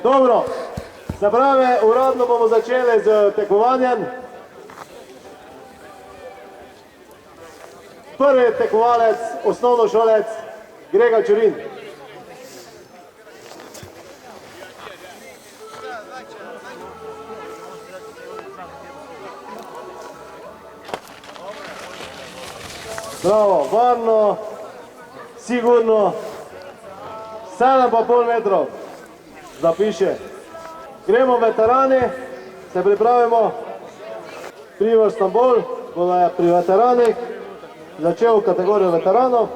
Dobro, se pravi, uradno bomo začeli z tekmovanjem. Prvi tekmovalec, osnovnošolec Grega Čurin. Bravo, varno, sigurno, 7,5 metrov, zapiše. Gremo veterani, se pripravimo. Primož Stambol, bo pri veteranih začel kategorijo veteranov.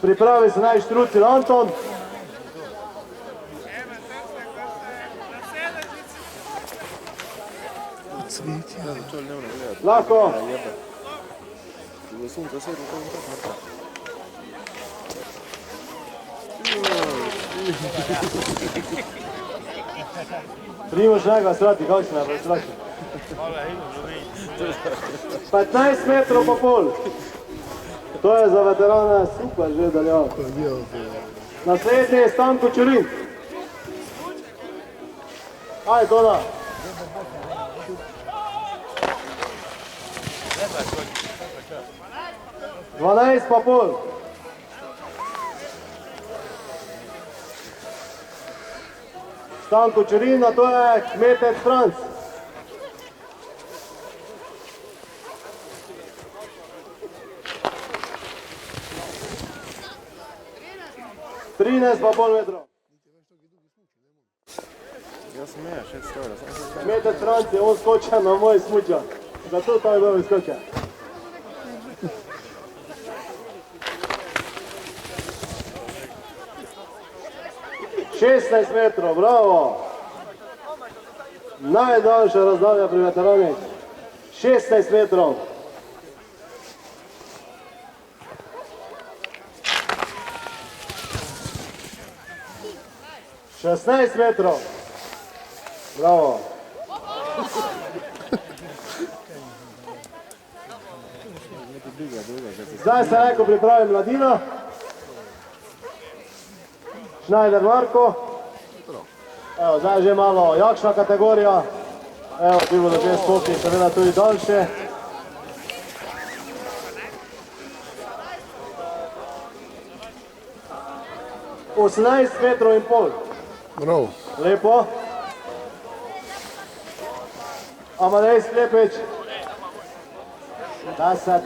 Pripravi se naj Štrucil Anton. Lahko. Primož njega srati, kako si najbolj srati? 15 metrov pa pol. To je za veterane super že daljavo. Naslednji je Stanko Čurin. Ajde, Dona. Dvanajst pa pol. Stanko Čurin, a to je kmetec Franc. Trinajst pa pol metrov. Kmetec Franc je on skočil na moj smuča. Zato to je bil skočil. 16 metrov, bravo. Najdaljša razdalja pri veteranih. 16 metrov. Šestnajst metrov. Bravo. Zdaj se neko pripravi mladina. Schneider Marko. Evo, zdaj že malo jakšna kategorija. Evo, ti bodo že skoki, seveda tudi daljše. Osemnajst metrov in pol. Bravo. Lepo. Amadej Sklepič. 10.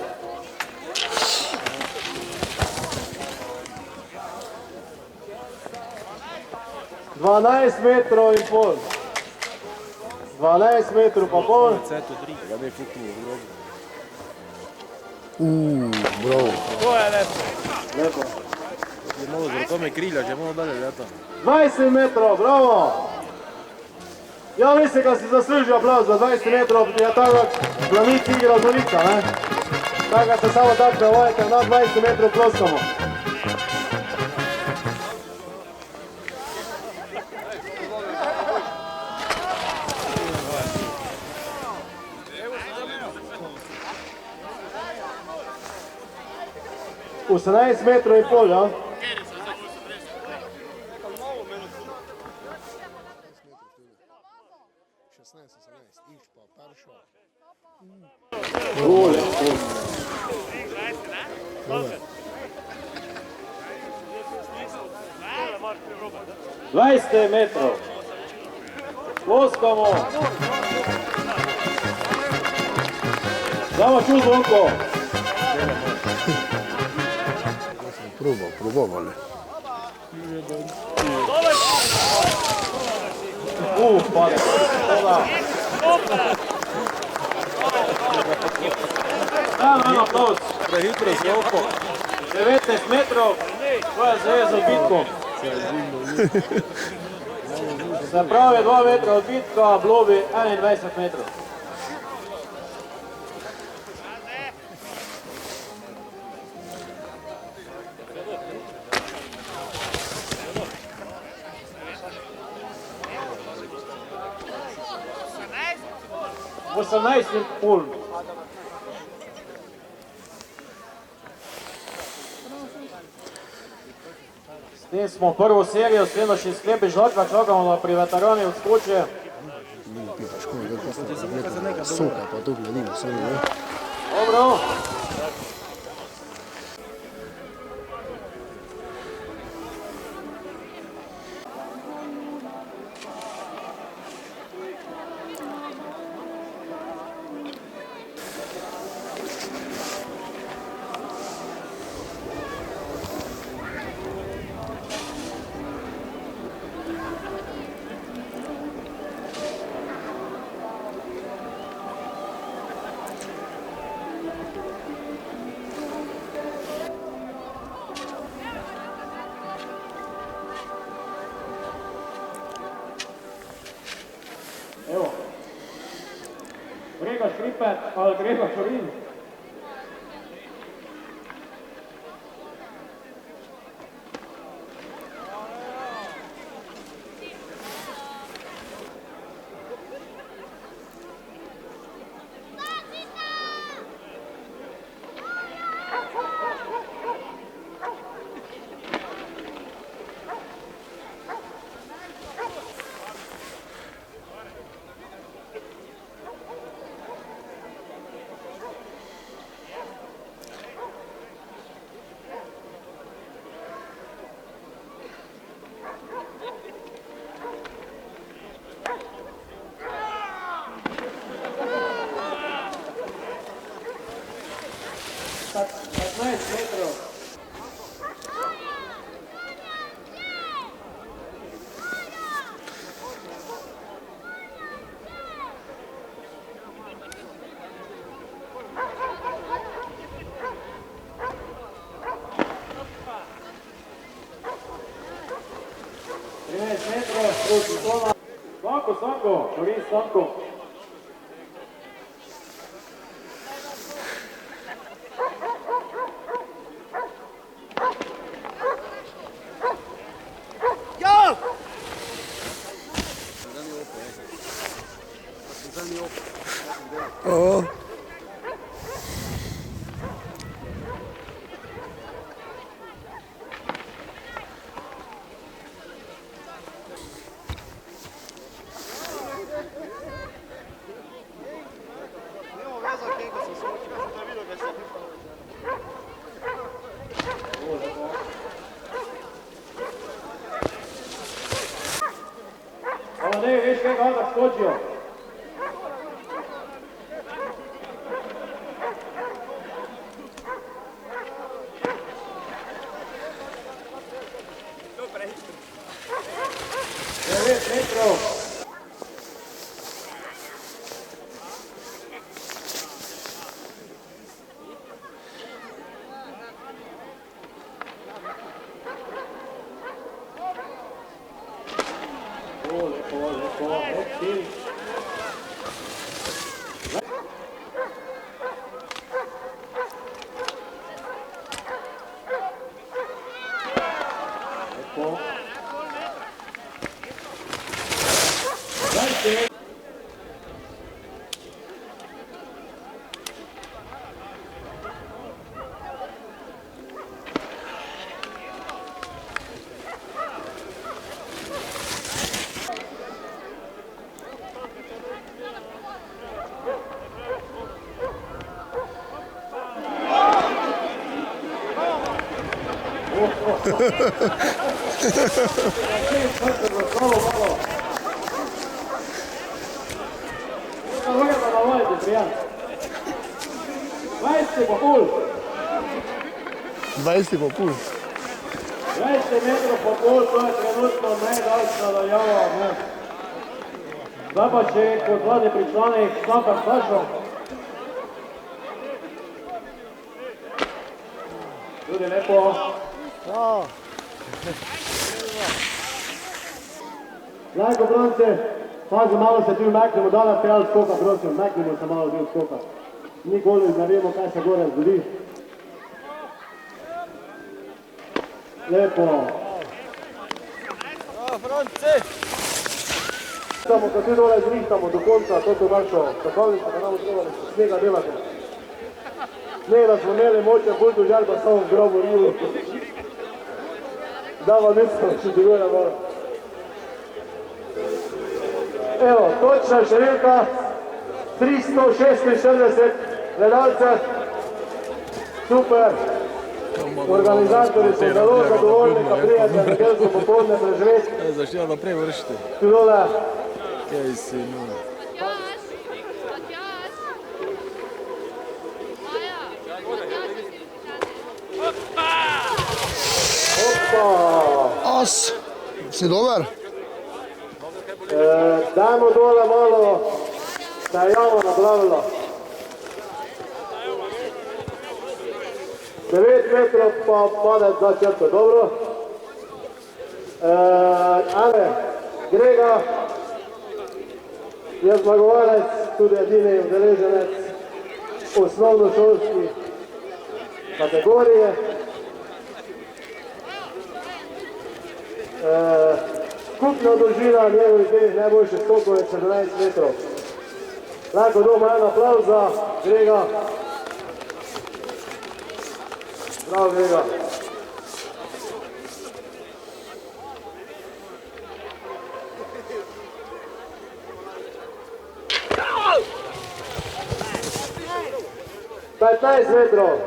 Dvanajst metrov in pol. 12 metrov pa pol. Bravo. To je lepo. Lepo. Je malo z rokami krilja, že malo dalje leta. 20 metrov, bravo. Ja, mislim, da si zaslužil aplauz za 20 metrov, je tako planik igra Zorica, ne? Tako se samo tako navajate, na 20 metrov ploskamo. Osemnajst metrov in pol, ja? Gole. 20 metrov. Ploskamo. Damo čul zvonko. Probovali. Pade. Dajmo aplauz. Prehitro z roko. 19 metrov, to je zdaj z odbitkom. Se pravi 2 metra odbitka, blobi 21 metrov. Osemnajst in pol. tem smo prvo serijo, sljedno še sklepe žlačka, čakamo da pri veterani odskoče. Nima pipa, škoda, da je neka soka, pa to gledimo, samo ne. Dobro. Evo, Grega Škripet ali Grega Šorin. Slanko, Šorin Slanko. Oh. Ali ne, veš kaj kada skočijo? Dvajset pa pol. 20 metrov po pol, to je trenutno najdaljša daljava. Zdaj pa še kot zadnji pričlanek Sampar Sašo. Tudi lepo. Lajko, bronce, pazi, malo se tu umaknemo, da nas prijal skoka, prosim, umaknemo se malo del skoka. Nikoli ne vemo, kaj se gore zgodi. Lepo. Bronce! Samo, ko tu dole zrihtamo do konca, to našo čakalnico, da nam treba snega delati. Ne, da smo imeli močen buldo žal, pa samo v grobu rivu. Da vam mislim, če dviguje malo. Evo, točna številka 346 gledalcev. Super. Organizatorji so zelo zadovoljni, da prijete nedeljsko popoldne preživeti. Zašteva naprej vršite. Tudole. Kaj si, no. Opa! As, si dober? Dajmo dole malo, da je jamo nablavilo. 9 metrov pa pade za črto, dobro. Ane, Grega je zmagovalec, tudi edini udeleženec osnovnošolski kategorije. Skupna dolžina njegovih dveh najboljših skokov je 14 metrov. Lahko doma en aplavz za Grega. Bravo, Grega. Petnajst metrov.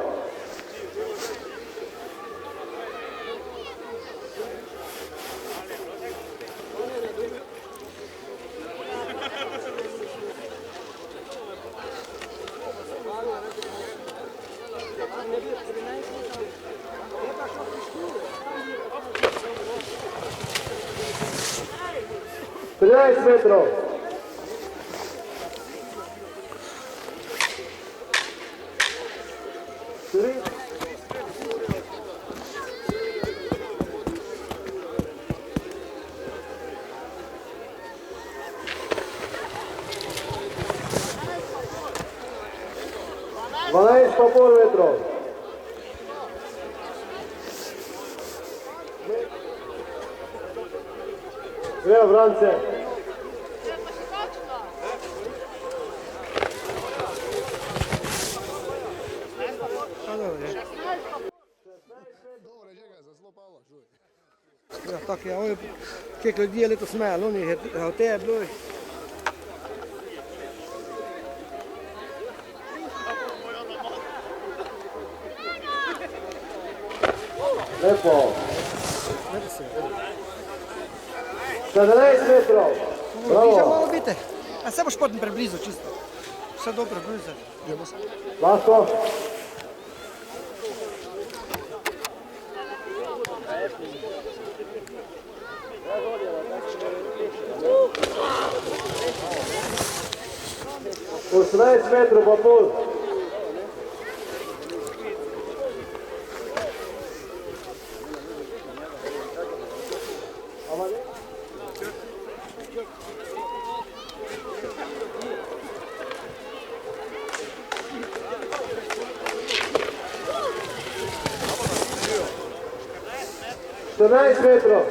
Trinajst metrov. Dvanajst pa pol metrov. Gremo, Vrance. Ja, tako je, oni, koliko ljudi je letos imeli, oni je te bilo. Lepo. 17 metrov. Vidiš, Bravo. malo biti. A se bo športni preblizu čisto. Vse dobro, blizu. Lahko. Osemnajst metrov pa pol. Štrnajst metrov.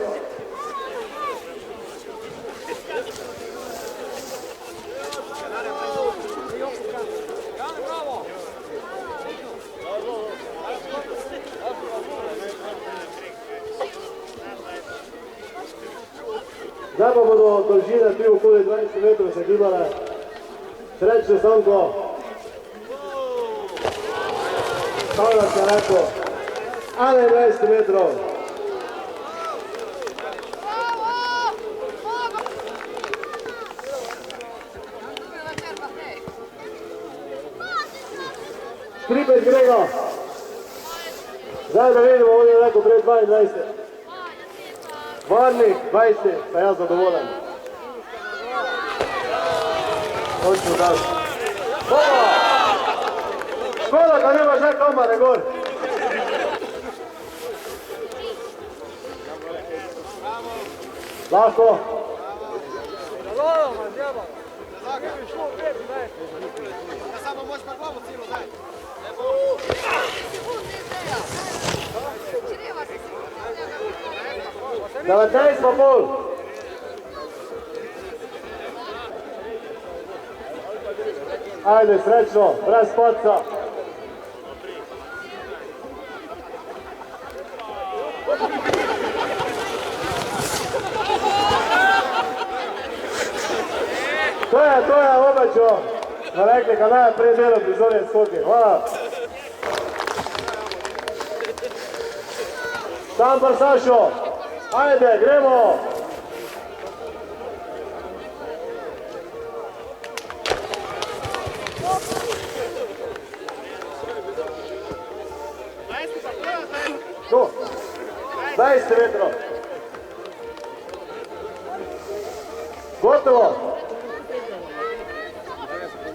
Zdaj pa bodo dolžine tri okoli 20 metrov se gibale. Srečno, Stanko. Stavlja se rekel. 21 metrov. Tripet Grega. Zdaj da vidimo, on je rekel pred 22. Varnik 20, pa jaz zadovoljen. Končno daš. Boba! Škoda, da nima že kamare gor. Lahko. Samo možeš pa glavo celo zdaj. 19 pa pol. Ajde, srečno, brez padca. to je obačo. Na rekli, ka naj prej delo prizorje skoki. Hvala. Štampar Sašo. Ajde, gremo. Tu. 20 metrov. Gotovo.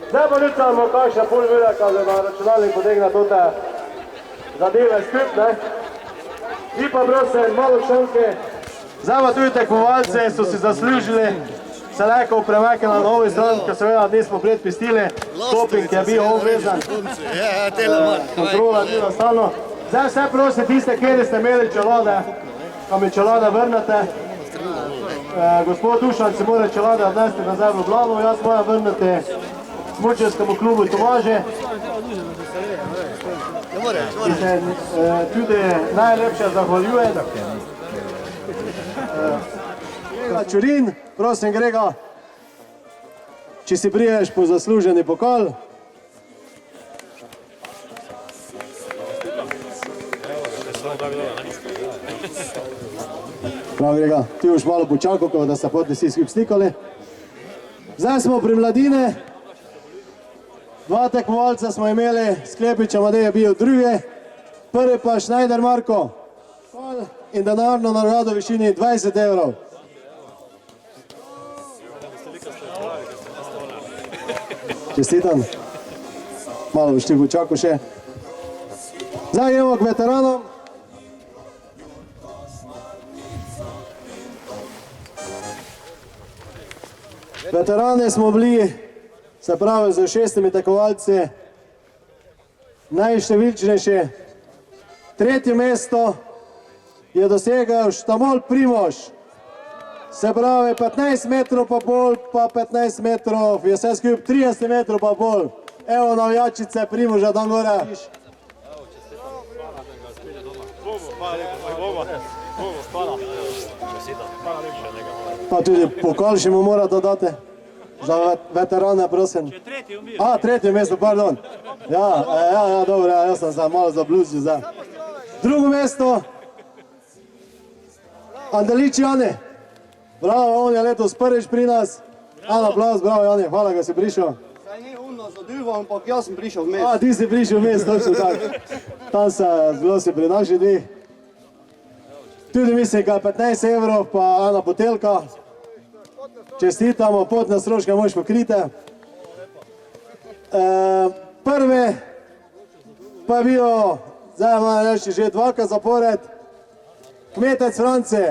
Zdaj pa ljudcamo kakšna pol velika, da na računalnik potegna tote zadeve skup, ne. Vi pa prosim, malo šanke. Zdaj pa tudi tekmovalce so si zaslužili selekov premeke na novi stran, ker seveda nismo predpistili. Doping je bil obvezan. Kontrola je bila stalno. Zdaj vse prosim tiste, kjer ste imeli čelade, ko mi čelade vrnete. Gospod Dušan si mora čelade odnesti nazaj v Ljubljano, jaz moram vrniti smučarskemu klubu Tomaže. Ki se tudi najlepše zahvaljuje. Čurin, prosim Grega, če si priješ po zasluženi pokal. Prav Grega, ti boš malo počakal, da se potem vsi skupaj slikali. Zdaj smo pri mladine. Dva tekmovalca smo imeli, Sklepič Amadej je bil drugi, prvi pa Schneider Marko. In denarno nagrado v višini 20 evrov. Čestitam. Malo boš ti počakal še. Zdaj gremo k veteranom. Veterani smo bili, se pravi, z 6 tekmovalci najštevilčnejši. Tretje mesto je dosegel Štamol Primož. Se pravi, 15 metrov pa pol, pa 15 metrov, je vse skupaj 30 metrov pa pol. Evo navijačice Primoža tam gore. Pa tudi pokal še mu morate dati. Za veterane, prosim. A, tretje mesto, pardon. Ja, dobro, jaz sem se malo zabluzil zdaj. Drugo mesto. Andelič Jani. Bravo, on je letos prvič pri nas. En aplauz, bravo Jani, hvala, da si prišel. Saj ni on nas zadilval, ampak jaz sem prišel vmes. A, ti si prišel vmes, točno tako. Tam se zelo si pri naši dveh. Tudi mislim, da 15 evrov, pa ena butelka. Čestitamo, potne stroške moš pokrite. Prvi pa je bil, zdaj moram reči, že dvakrat zapored, Kmetec Franci.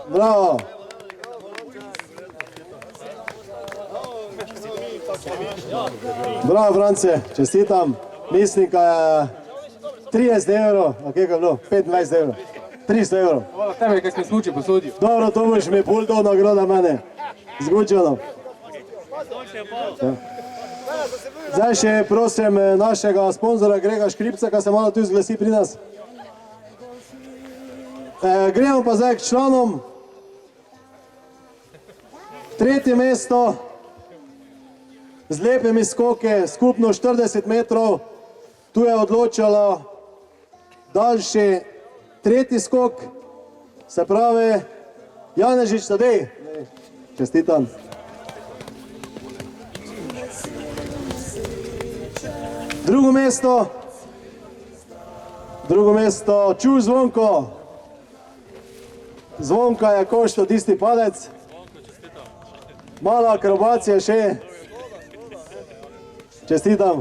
Bravo. Bravo Franci, čestitam. Mislim, da je 30 evrov, a kaj je bilo? 25 evrov. 300 evrov. Tebe, kaj smo smuči posodil. Dobro, to boš mi pol do nagrada mene. Zgučeno. Zdaj še prosim našega sponzora Grega Škripca, ki se malo tu zglasi pri nas. Gremo pa zdaj k članom. Tretje mesto z lepimi skoki, skupno 40 metrov. Tu je odločalo daljši tretji skok, se pravi Janežič Tadej. Čestitam. Drugo mesto Čuj Zvonko. Zvonka je koštal tisti padec. Mala akrobacija še. Čestitam.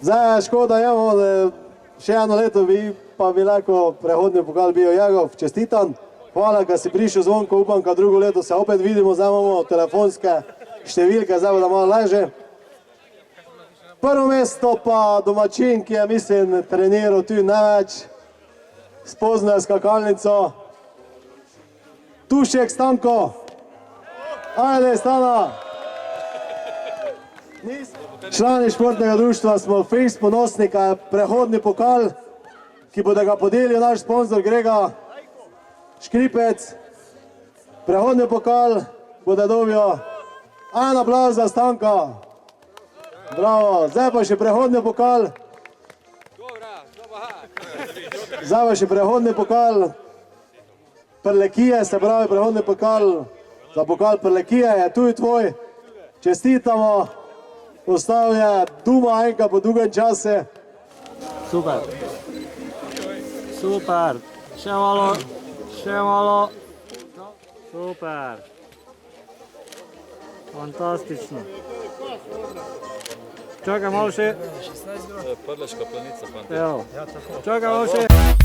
Zdaj je škoda, še eno leto bi pa bi lahko prehodni pokal bil Jegov. Čestitam. Hvala, da si prišel Zvonko, upam, da drugo leto se opet vidimo, zdaj imamo telefonske številke, zdaj bo da malo laže. Prvo mesto pa domačin, ki je, mislim, treniral tu največ, spoznal skakalnico. Tušek Stanko. Ajde, Stana. Člani športnega društva smo fejs ponosni, kaj je prehodni pokal, ki bo da ga podelil naš sponzor Grega Škripec. Prehodni pokal bo da dobil En aplavz za Stanka. Bravo, zdaj pa še prehodni pokal. Zdaj pa še prehodni pokal Prlekije, se pravi prehodni pokal za pokal Prlekije je tuj tvoj. Čestitamo, ostal je Duma enka po dolgem čase. Super. Super. Še malo. Še malo. Super. Fantastično. Čakaj malo še. Prleška planica, fantastično. Evo. Čakaj malo še.